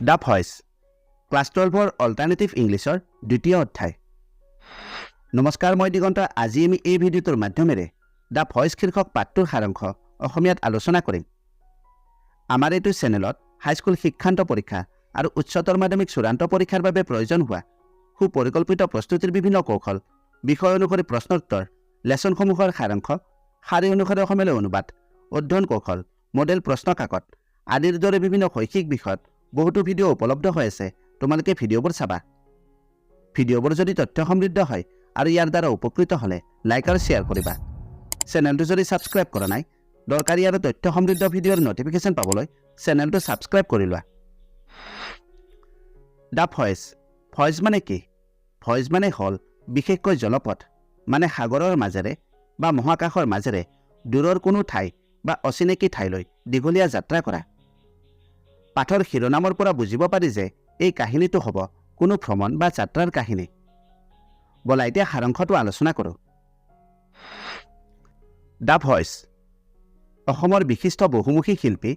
The voice class 12 alternative ইংলিছৰ দ্বিতীয় অধ্যায়। নমস্কাৰ, মই দিগন্ত। আজি আমি এই ভিডিঅ'টোৰ মাধ্যমেৰে দ্য ভয়েজ শীৰ্ষক পাঠটোৰ সাৰাংশ অসমীয়াত আলোচনা কৰিম। আমাৰ এইটো চেনেলত হাইস্কুল শিক্ষান্ত পৰীক্ষা আৰু উচ্চতৰ মাধ্যমিক চূড়ান্ত পৰীক্ষাৰ বাবে প্ৰয়োজন হোৱা সুপৰিকল্পিত প্ৰস্তুতিৰ বিভিন্ন কৌশল, বিষয় অনুসৰি প্ৰশ্নোত্তৰ, লেচনসমূহৰ সাৰাংশ, শাৰী অনুসাৰে অসমীয়ালৈ অনুবাদ, অধ্যয়ন কৌশল, মডেল প্ৰশ্ন কাকত আদিৰ দৰে বিভিন্ন শৈক্ষিক বিষয়ত বহুতো ভিডিঅ' উপলব্ধ হৈ আছে। তোমালোকে ভিডিঅ'বোৰ চাবা। ভিডিঅ'বোৰ যদি তথ্য সমৃদ্ধ হয় আৰু ইয়াৰ দ্বাৰা উপকৃত হ'লে লাইক আৰু শ্বেয়াৰ কৰিবা। চেনেলটো যদি ছাবস্ক্ৰাইব কৰা নাই, দৰকাৰী আৰু তথ্য সমৃদ্ধ ভিডিঅ'ৰ নটিফিকেশ্যন পাবলৈ চেনেলটো ছাবস্ক্ৰাইব কৰি লোৱা। The voice. ভয়েজ মানে কি? ভয়েজ মানে হ'ল বিশেষকৈ জলপথ, মানে সাগৰৰ মাজেৰে বা মহাকাশৰ মাজেৰে দূৰৰ কোনো ঠাই বা অচিনাকি ঠাইলৈ দীঘলীয়া যাত্ৰা কৰা। পাঠৰ শিৰোনামৰ পৰা বুজিব পাৰি যে এই কাহিনীটো হ'ব কোনো ভ্ৰমণ বা যাত্ৰাৰ কাহিনী। ব'লা এতিয়া সাৰাংশটো আলোচনা কৰোঁ। দ্য ভয়েজ অসমৰ বিশিষ্ট বহুমুখী শিল্পী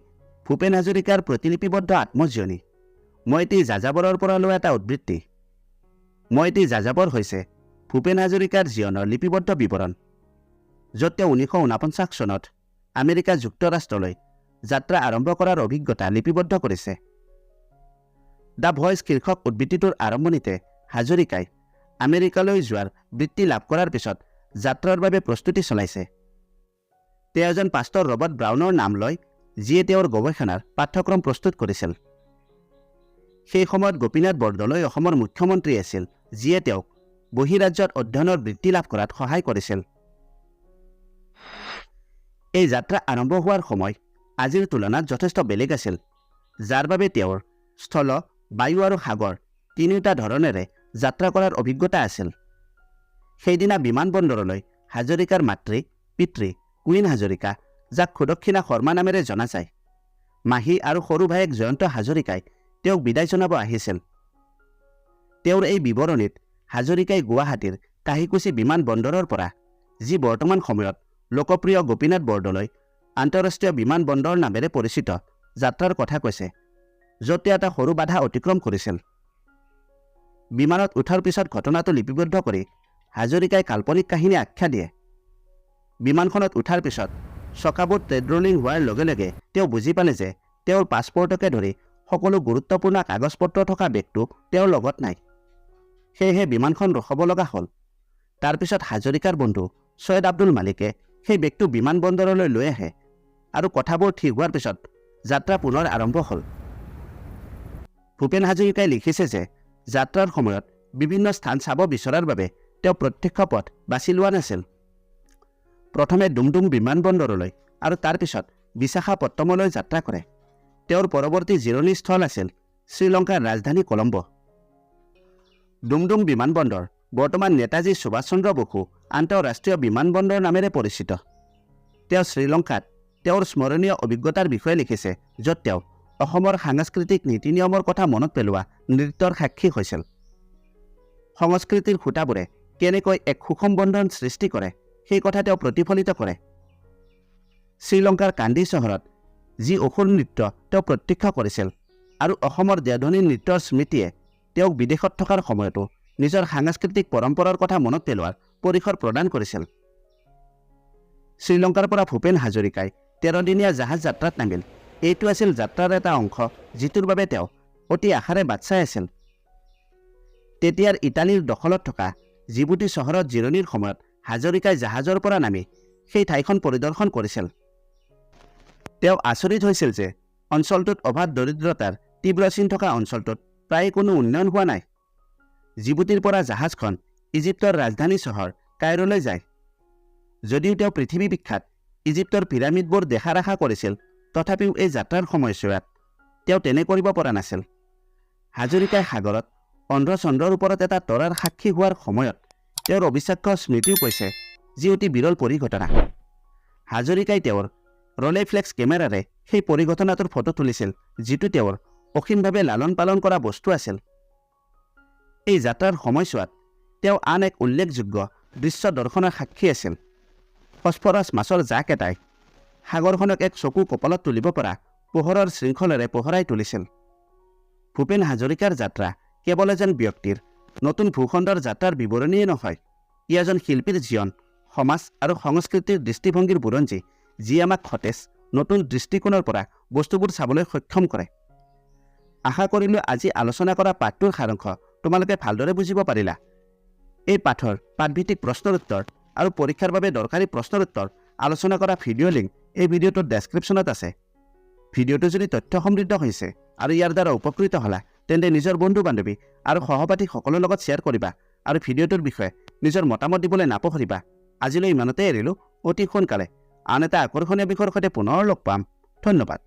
ভূপেন হাজৰিকাৰ প্ৰতিলিপিবদ্ধ আত্মজীৱনী। মই এটি যাযাবৰৰ পৰা লোৱা এটা উদ্ধৃতি। মই এটি যাযাবৰ হৈছে ভূপেন হাজৰিকাৰ জীৱনৰ লিপিবদ্ধ বিৱৰণ, য'ত তেওঁ 1949 চনত আমেৰিকা যুক্তৰাষ্ট্ৰলৈ যাত্ৰা আৰম্ভ কৰাৰ অভিজ্ঞতা লিপিবদ্ধ কৰিছে। দ্য ভয়েজ শীৰ্ষক উদ্ধৃতিটোৰ আৰম্ভণিতে হাজৰিকাই আমেৰিকালৈ যোৱাৰ বৃত্তি লাভ কৰাৰ পিছত যাত্ৰাৰ বাবে প্ৰস্তুতি চলাইছে। তেওঁ এজন পাষ্টৰ ৰবাৰ্ট ব্ৰাউনৰ নাম লয়, যিয়ে তেওঁৰ গৱেষণাৰ পাঠ্যক্ৰম প্ৰস্তুত কৰিছিল। সেই সময়ত গোপীনাথ বৰদলৈ অসমৰ মুখ্যমন্ত্ৰী আছিল, যিয়ে তেওঁক বহিৰাজ্যত অধ্যয়নৰ বৃত্তি লাভ কৰাত সহায় কৰিছিল। এই যাত্ৰা আৰম্ভ হোৱাৰ সময় আজিৰ তুলনাত যথেষ্ট বেলেগ আছিল, যাৰ বাবে তেওঁৰ স্থল, বায়ু আৰু সাগৰ তিনিওটা ধৰণেৰে যাত্ৰা কৰাৰ অভিজ্ঞতা আছিল। সেইদিনা বিমানবন্দৰলৈ হাজৰিকাৰ মাতৃ পিতৃ কুইন হাজৰিকা, যাক সুদক্ষিণা শৰ্মা নামেৰে জনা যায়, মাহী আৰু সৰু ভায়েক জয়ন্ত হাজৰিকাই তেওঁক বিদায় জনাব আহিছিল। তেওঁৰ এই বিৱৰণীত হাজৰিকাই গুৱাহাটীৰ কাহিকুছি বিমানবন্দৰৰ পৰা, যি বৰ্তমান সময়ত লোকপ্ৰিয় গোপীনাথ বৰদলৈ আন্তঃৰাষ্ট্ৰীয় বিমানবন্দৰ নামেৰে পৰিচিত, যাত্ৰাৰ কথা কৈছে, য'ত তেওঁ এটা সৰু বাধা অতিক্ৰম কৰিছিল। বিমানত উঠাৰ পিছত ঘটনাটো লিপিবদ্ধ কৰি হাজৰিকাই কাল্পনিক কাহিনী আখ্যা দিয়ে। বিমানখনত উঠাৰ পিছত চকাবোৰ ট্ৰেড ৰোলিং হোৱাৰ লগে লগে তেওঁ বুজি পালে যে তেওঁৰ পাছপৰ্টকে ধৰি সকলো গুৰুত্বপূৰ্ণ কাগজ পত্ৰ থকা বেগটো তেওঁৰ লগত নাই। সেয়েহে বিমানখন ৰখাব লগা হ'ল। তাৰপিছত হাজৰিকাৰ বন্ধু ছৈয়দ আব্দুল মালিকে সেই বেগটো বিমানবন্দৰলৈ লৈ আহে আৰু কথাবোৰ ঠিক হোৱাৰ পিছত যাত্ৰা পুনৰ আৰম্ভ হ'ল। ভূপেন হাজৰিকাই লিখিছে যে যাত্ৰাৰ সময়ত বিভিন্ন স্থান চাব বিচৰাৰ বাবে তেওঁ প্ৰত্যক্ষ পথ বাছি লোৱা নাছিল। প্ৰথমে ডুমডুম বিমানবন্দৰলৈ আৰু তাৰপিছত বিশাখাপট্টনমলৈ যাত্ৰা কৰে। তেওঁৰ পৰৱৰ্তী জিৰণিস্থল আছিল শ্ৰীলংকাৰ ৰাজধানী কলম্বো। ডুমডুম বিমানবন্দৰ বৰ্তমান নেতাজী সুভাষ চন্দ্ৰ বসু আন্তঃৰাষ্ট্ৰীয় বিমানবন্দৰ নামেৰে পৰিচিত। তেওঁ শ্ৰীলংকাত তেওঁৰ স্মৰণীয় অভিজ্ঞতাৰ বিষয়ে লিখিছে, য'ত তেওঁ অসমৰ সাংস্কৃতিক নীতি নিয়মৰ কথা মনত পেলোৱা নৃত্যৰ সাক্ষী হৈছিল। সংস্কৃতিৰ খুঁটাবোৰে কেনেকৈ এক সুষম বন্ধন সৃষ্টি কৰে সেই কথা তেওঁ প্ৰতিফলিত কৰে। শ্ৰীলংকাৰ কান্দি চহৰত যি অসুৰ নৃত্য তেওঁ প্ৰত্যক্ষ কৰিছিল আৰু অসমৰ দেওধনী নৃত্যৰ স্মৃতিয়ে তেওঁক বিদেশত থকাৰ সময়তো নিজৰ সাংস্কৃতিক পৰম্পৰাৰ কথা মনত পেলোৱাৰ পৰিসৰ প্ৰদান কৰিছিল। শ্ৰীলংকাৰ পৰা ভূপেন হাজৰিকাই 13 দিনীয়া জাহাজ যাত্ৰাত নামিল। এইটো আছিল যাত্ৰাৰ এটা অংশ, যিটোৰ বাবে তেওঁ অতি আশাৰে বাট চাই আছিল। তেতিয়াৰ ইটালীৰ দখলত থকা জিবুটি চহৰত জিৰণিৰ সময়ত হাজৰিকাই জাহাজৰ পৰা নামি সেই ঠাইখন পৰিদৰ্শন কৰিছিল। তেওঁ আচৰিত হৈছিল যে অঞ্চলটোত অবাধ দৰিদ্ৰতাৰ তীব্ৰ চিন থকা অঞ্চলটোত প্ৰায় কোনো উন্নয়ন হোৱা নাই। জিবুটিৰ পৰা জাহাজখন ইজিপ্তৰ ৰাজধানী চহৰ কাইৰোলৈ যায়। যদিও তেওঁ পৃথিৱী বিখ্যাত ইজিপ্তৰ পিৰামিডবোৰ দেখাৰ আশা কৰিছিল, তথাপিও এই যাত্ৰাৰ সময়ছোৱাত তেওঁ তেনে কৰিব পৰা নাছিল। হাজৰিকাই সাগৰত অন্ধ্ৰচন্দ্ৰৰ ওপৰত এটা তৰাৰ সাক্ষী হোৱাৰ সময়ত তেওঁৰ অবিশ্বাস্য স্মৃতিও কৈছে, যি অতি বিৰল পৰিঘটনা। হাজৰিকাই তেওঁৰ ৰলেফ্লেক্স কেমেৰাৰে সেই পৰিঘটনাটোৰ ফটো তুলিছিল, যিটো তেওঁৰ অসীমভাৱে লালন পালন কৰা বস্তু আছিল। এই যাত্ৰাৰ সময়ছোৱাত তেওঁ আন এক উল্লেখযোগ্য দৃশ্য দৰ্শনৰ সাক্ষী আছিল। ফচফৰাছ মাছৰ জাক এটাই সাগৰখনক এক চকু কপালত তুলিব পৰা পোহৰৰ শৃংখলেৰে পোহৰাই তুলিছিল। ভূপেন হাজৰিকাৰ যাত্ৰা কেৱল এজন ব্যক্তিৰ নতুন ভূখণ্ডৰ যাত্ৰাৰ বিৱৰণীয়ে নহয়, ই এজন শিল্পীৰ জীৱন, সমাজ আৰু সংস্কৃতিৰ দৃষ্টিভংগীৰ বুৰঞ্জী, যি আমাক সতেজ নতুন দৃষ্টিকোণৰ পৰা বস্তুবোৰ চাবলৈ সক্ষম কৰে। আশা কৰিলোঁ আজি আলোচনা কৰা পাঠটোৰ সাৰাংশ তোমালোকে ভালদৰে বুজিব পাৰিলা। এই পাঠৰ পাঠভিত্তিক প্ৰশ্নৰ উত্তৰ আৰু পৰীক্ষাৰ বাবে দৰকাৰী প্ৰশ্নৰ উত্তৰ আলোচনা কৰা ভিডিঅ' লিংক এই ভিডিঅ'টোৰ ডেছক্ৰিপশ্যনত আছে। ভিডিঅ'টো যদি তথ্য সমৃদ্ধ হৈছে আৰু ইয়াৰ দ্বাৰা উপকৃত হ'লা, তেন্তে নিজৰ বন্ধু বান্ধৱী আৰু সহপাঠীসকলৰ লগত শ্বেয়াৰ কৰিবা আৰু ভিডিঅ'টোৰ বিষয়ে নিজৰ মতামত দিবলৈ নাপাহৰিবা। আজিলৈ ইমানতে এৰিলোঁ। অতি সোনকালে আন এটা আকৰ্ষণীয় বিষয়ৰ সৈতে পুনৰ লগ পাম। ধন্যবাদ।